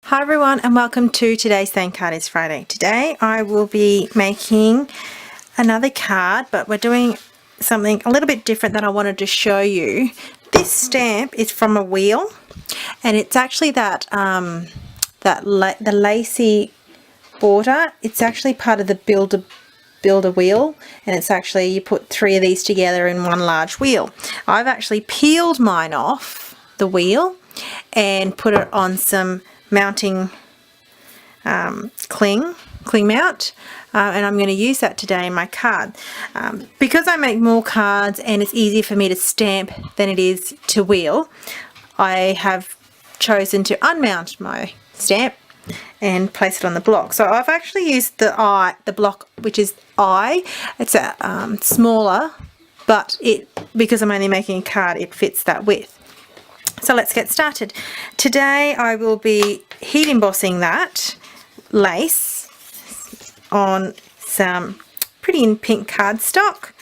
Hi everyone and welcome to today's Thank Card is Friday. Today I will be making another card, but we're doing something a little bit different that I wanted to show you. This stamp is from a wheel and it's actually the lacy border. It's actually part of the builder wheel, and it's actually, you put 3 of these together in one large wheel. I've actually peeled mine off the wheel and put it on some mounting cling mount, and I'm going to use that today in my card. Because I make more cards and it's easier for me to stamp than it is to wheel, I have chosen to unmount my stamp and place it on the block. So I've actually used the block, which is I. It's a smaller, but because I'm only making a card, it fits that width. So let's get started. Today I will be heat embossing that lace on some pretty in pink cardstock.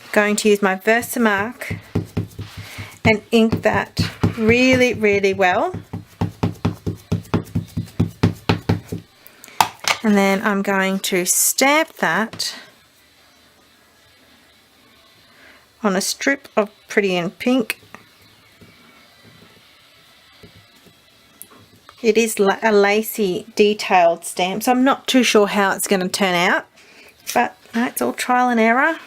I'm going to use my Versamark and ink that really, really well. And then I'm going to stamp that on a strip of pretty in pink. It is a lacy detailed stamp, so I'm not too sure how it's going to turn out, but no, it's all trial and error.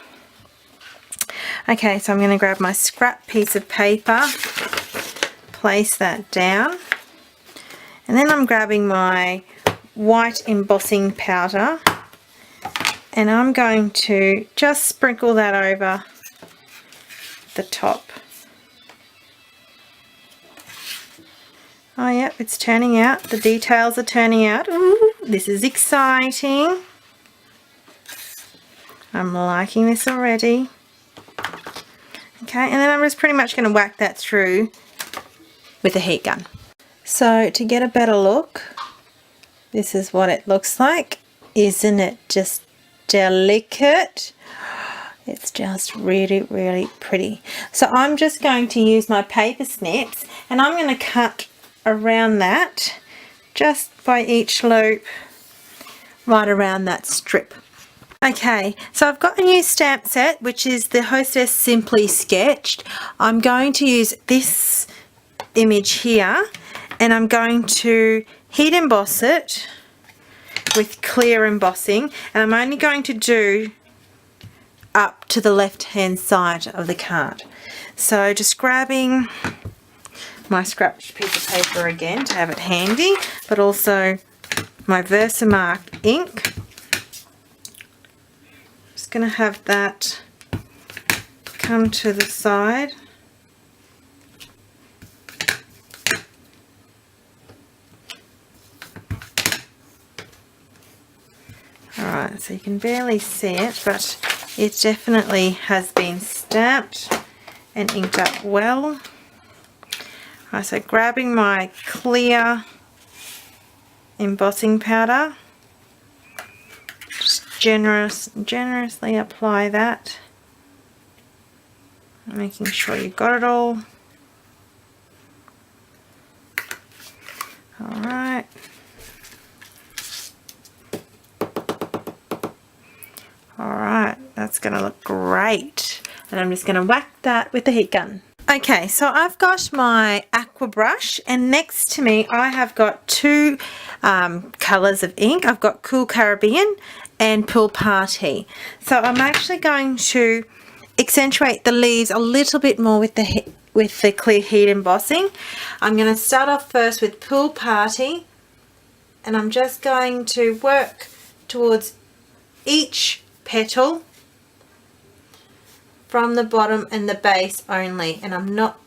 Okay, so I'm going to grab my scrap piece of paper, place that down, and then I'm grabbing my white embossing powder and I'm going to just sprinkle that over the top. Oh yeah, it's turning out. The details are turning out. Ooh, this is exciting. I'm liking this already. Okay, and then I'm just pretty much going to whack that through with a heat gun. So to get a better look, this is what it looks like. Isn't it just delicate? It's just really, really pretty. So I'm just going to use my paper snips and I'm going to cut around that, just by each loop, right around that strip. Okay, so I've got a new stamp set, which is the Hostess Simply Sketched. I'm going to use this image here and I'm going to heat emboss it with clear embossing, and I'm only going to do up to the left hand side of the card. So just grabbing my scratch piece of paper again to have it handy, but also my Versamark ink. Just going to have that come to the side. Alright, so you can barely see it, but it definitely has been stamped and inked up well. Right, so grabbing my clear embossing powder, just generously apply that, making sure you've got it all. Alright. Alright, that's going to look great. And I'm just going to whack that with the heat gun. Okay, so I've got my aqua brush, and next to me I have got 2 colours of ink. I've got Cool Caribbean and Pool Party. So I'm actually going to accentuate the leaves a little bit more with the clear heat embossing. I'm going to start off first with Pool Party, and I'm just going to work towards each petal from the bottom and the base only, and I'm not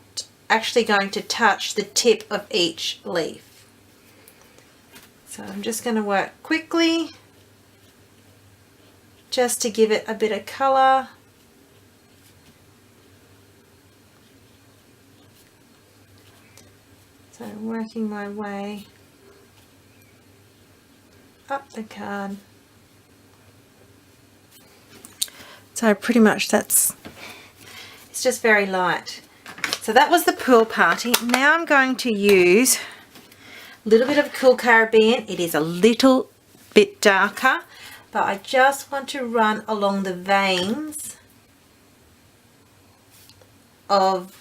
actually going to touch the tip of each leaf. So I'm just going to work quickly just to give it a bit of colour. So I'm working my way up the card. So pretty much it's just very light. So that was the Pool Party. Now I'm going to use A little bit of Cool Caribbean. It is a little bit darker, but I just want to run along the veins of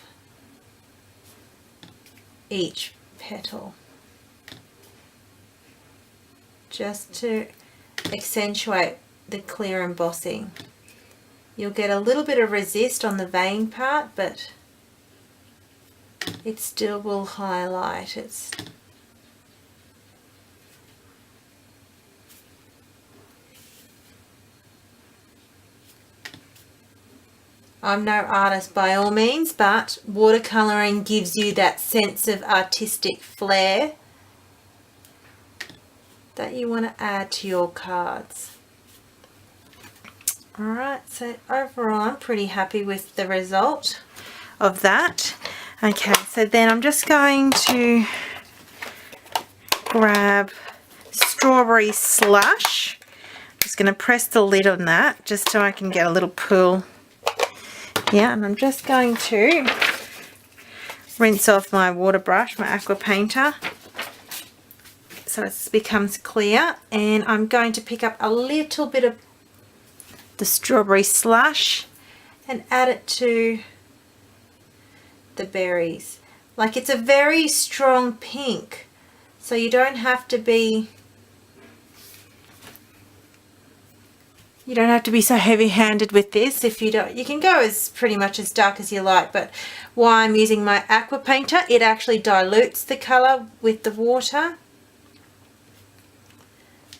each petal, just to accentuate the clear embossing. You'll get a little bit of resist on the vein part, but it still will highlight. I'm no artist by all means, but watercolouring gives you that sense of artistic flair that you want to add to your cards. Alright, so overall I'm pretty happy with the result of that. Okay, so then I'm just going to grab Strawberry Slush. I'm just going to press the lid on that just so I can get a little pool. Yeah, and I'm just going to rinse off my water brush, my aqua painter, so it becomes clear, and I'm going to pick up a little bit of the Strawberry Slush and add it to the berries. Like, it's a very strong pink, so you don't have to be so heavy-handed with this. If you don't, you can go as pretty much as dark as you like, but while I'm using my aqua painter, it actually dilutes the colour with the water,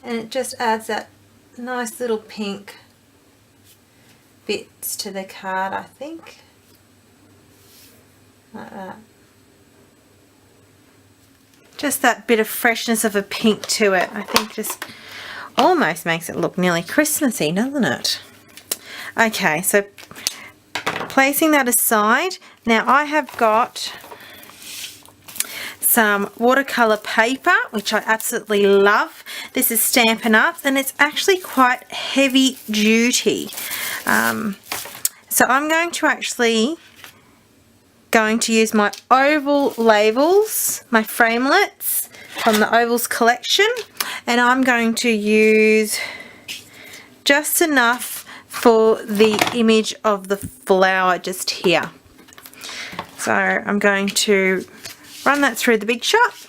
and it just adds that nice little pink bits to the card, I think, like that. Just that bit of freshness of a pink to it, I think, just almost makes it look nearly Christmassy, doesn't it? Okay, so placing that aside, now I have got some watercolour paper, which I absolutely love. This is Stampin' Up, and it's actually quite heavy duty. So I'm going to use my oval labels, my framelits from the Ovals collection, and I'm going to use just enough for the image of the flower just here. So I'm going to run that through the Big Shot.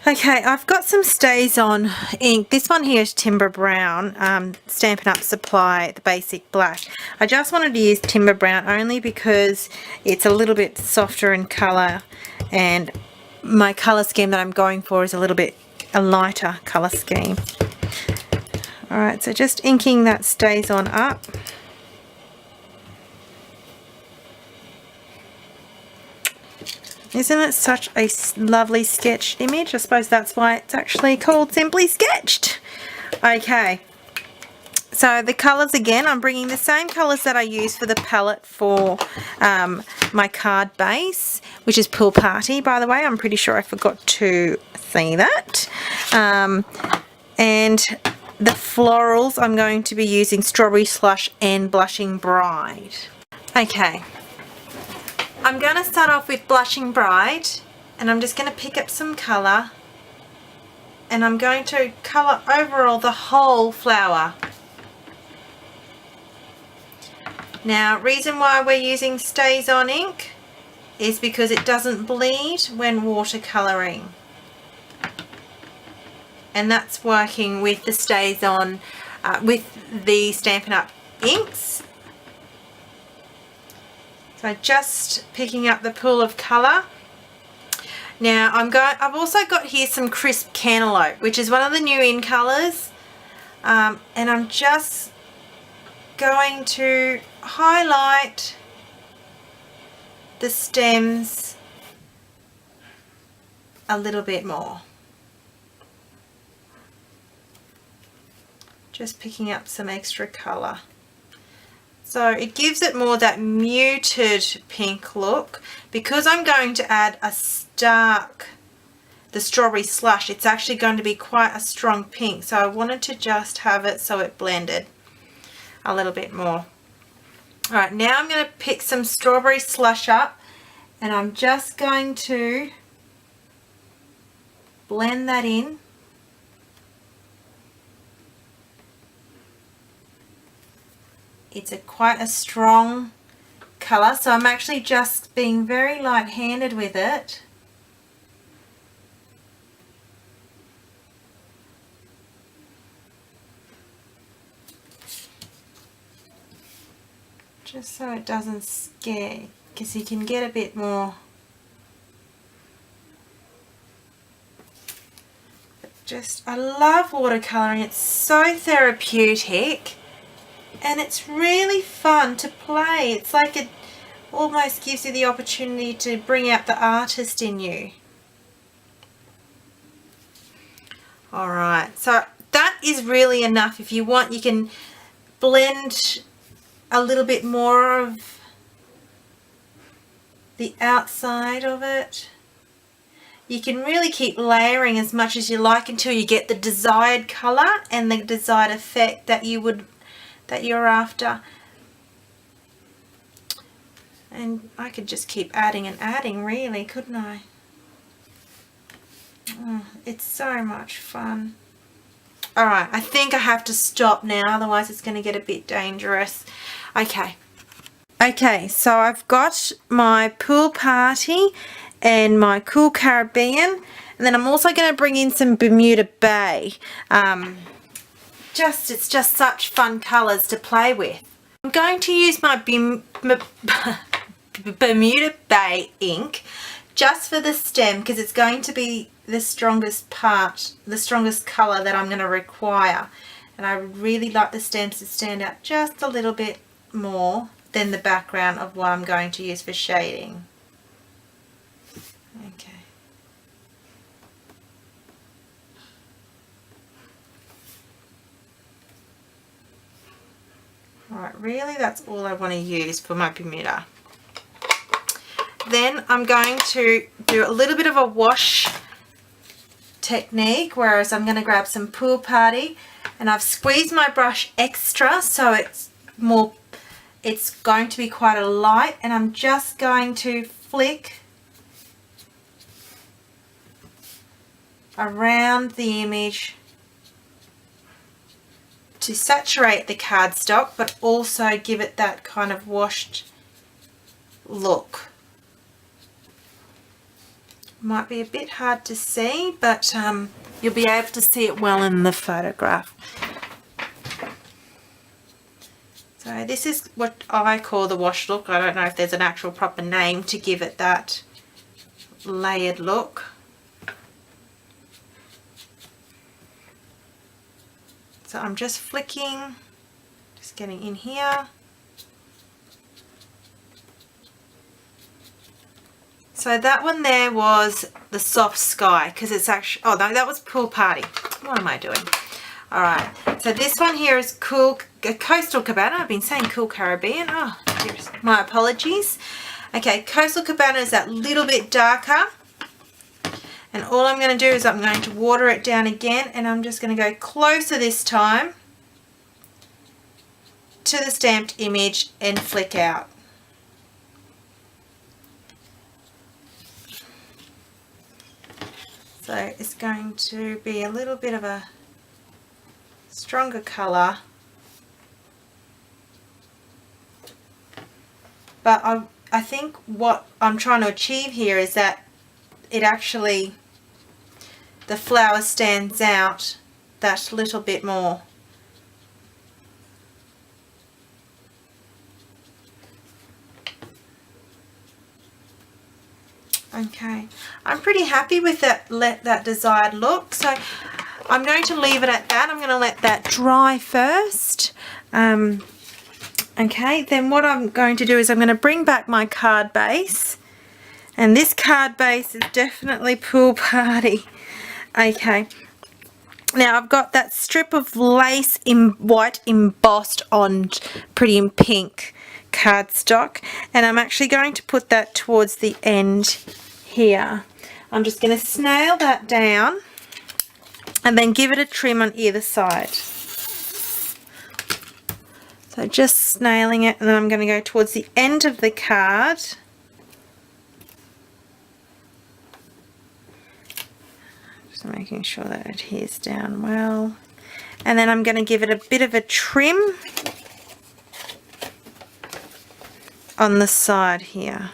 Okay, I've got some StazOn ink. This one here is Timber Brown, Stampin' Up Supply, the basic black. I just wanted to use Timber Brown only because it's a little bit softer in colour, and my colour scheme that I'm going for is a lighter colour scheme. Alright, so just inking that StazOn up. Isn't it such a lovely sketched image? I suppose that's why it's actually called Simply Sketched. Okay, so the colours again, I'm bringing the same colours that I use for the palette for my card base, which is Pool Party, by the way. I'm pretty sure I forgot to say that. And the florals, I'm going to be using Strawberry Slush and Blushing Bride. Okay. I'm going to start off with Blushing Bride, and I'm just going to pick up some colour, and I'm going to colour overall the whole flower. Now, reason why we're using StazOn ink is because it doesn't bleed when watercolouring, and that's working with the StazOn, with the Stampin' Up inks. So just picking up the pool of colour. Now I've also got here some Crisp Cantaloupe, which is one of the new in colours, and I'm just going to highlight the stems a little bit more. Just picking up some extra colour. So it gives it more that muted pink look. Because I'm going to add the Strawberry Slush, it's actually going to be quite a strong pink. So I wanted to just have it so it blended a little bit more. Alright, now I'm going to pick some Strawberry Slush up, and I'm just going to blend that in. It's quite a strong colour, so I'm actually just being very light-handed with it. Just so it doesn't scare, because you can get a bit more. I love watercolouring. It's so therapeutic and it's really fun to play. It's like it almost gives you the opportunity to bring out the artist in you. Alright, so that is really enough. If you want, you can blend a little bit more of the outside of it. You can really keep layering as much as you like until you get the desired colour and the desired effect that you're after. And I could just keep adding and adding, really, couldn't I? Oh, it's so much fun. Alright, I think I have to stop now, otherwise it's going to get a bit dangerous. Okay, so I've got my pool party and my cool Caribbean, and then I'm also going to bring in some Bermuda Bay. It's just such fun colours to play with. I'm going to use my Bermuda Bay ink just for the stem, because it's going to be the strongest part, the strongest colour that I'm going to require. And I would really like the stems to stand out just a little bit more than the background of what I'm going to use for shading. Okay. Alright, really that's all I want to use for my Bermuda. Then I'm going to do a little bit of a wash technique, whereas I'm going to grab some Pool Party, and I've squeezed my brush extra so it's going to be quite a light, and I'm just going to flick around the image to saturate the cardstock but also give it that kind of washed look. Might be a bit hard to see, but you'll be able to see it well in the photograph. So this is what I call the wash look. I don't know if there's an actual proper name to give it that layered look. So I'm just flicking, just getting in here. So that one there was the soft sky, because it's actually, oh no, that was Pool Party. What am I doing? Alright, so this one here is Coastal Cabana. I've been saying Cool Caribbean. Oh, dearest. My apologies. Okay, Coastal Cabana is that little bit darker. And all I'm going to do is I'm going to water it down again, and I'm just going to go closer this time to the stamped image and flick out. So it's going to be a little bit of a stronger colour, but I think what I'm trying to achieve here is that it actually, the flower stands out that little bit more. Okay, I'm pretty happy with that desired look, so I'm going to leave it at that. I'm going to let that dry first. Okay, then what I'm going to do is I'm going to bring back my card base, and this card base is definitely Pool Party. Okay, now I've got that strip of lace in white embossed on pretty in pink cardstock, and I'm actually going to put that towards the end here. I'm just going to snail that down and then give it a trim on either side. So just snailing it, and then I'm going to go towards the end of the card. So making sure that it adheres down well. And then I'm going to give it a bit of a trim on the side here.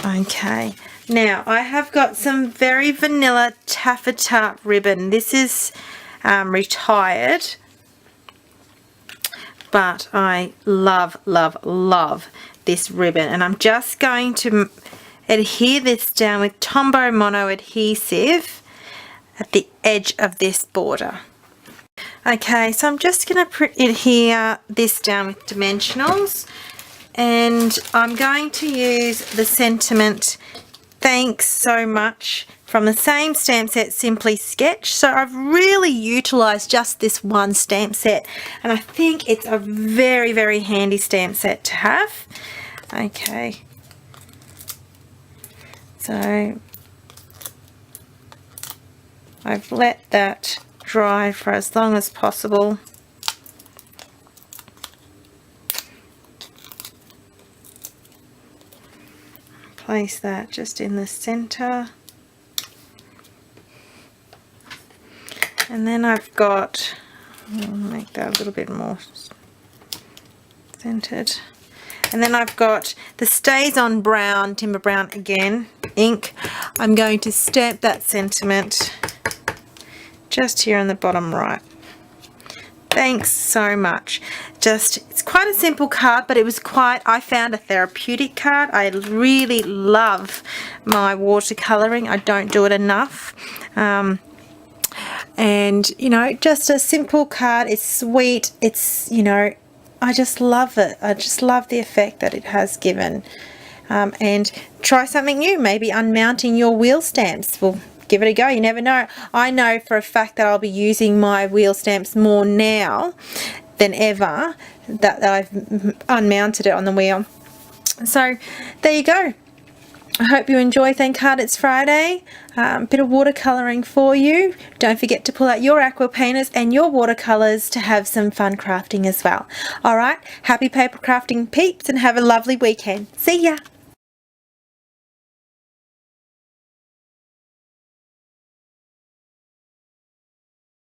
Okay, now I have got some very vanilla taffeta ribbon. This is retired, but I love, love, love this ribbon. And I'm just going to adhere this down with Tombow Mono adhesive at the edge of this border. Okay, so I'm just going to adhere this down with dimensionals, and I'm going to use the sentiment "Thanks so much" from the same stamp set, Simply Sketch. So I've really utilised just this one stamp set, and I think it's a very, very handy stamp set to have. Okay, so I've let that dry for as long as possible. Place that just in the center, and then I've got, I'll make that a little bit more centered, and then I've got the Stays On Brown, Timber Brown again, ink. I'm going to stamp that sentiment just here on the bottom right. Thanks so much. It's quite a simple card, but it was I found a therapeutic card. I really love my watercoloring. I don't do it enough. And, you know, just a simple card. It's sweet. It's, you know, I just love it. I just love the effect that it has given. And try something new, maybe unmounting your wheel stamps. Well, give it a go. You never know. I know for a fact that I'll be using my wheel stamps more now than ever that I've unmounted it on the wheel. So there you go. I hope you enjoy. Thank God it's Friday. A bit of watercolouring for you. Don't forget to pull out your aqua painters and your watercolours to have some fun crafting as well. Alright, happy paper crafting peeps, and have a lovely weekend. See ya!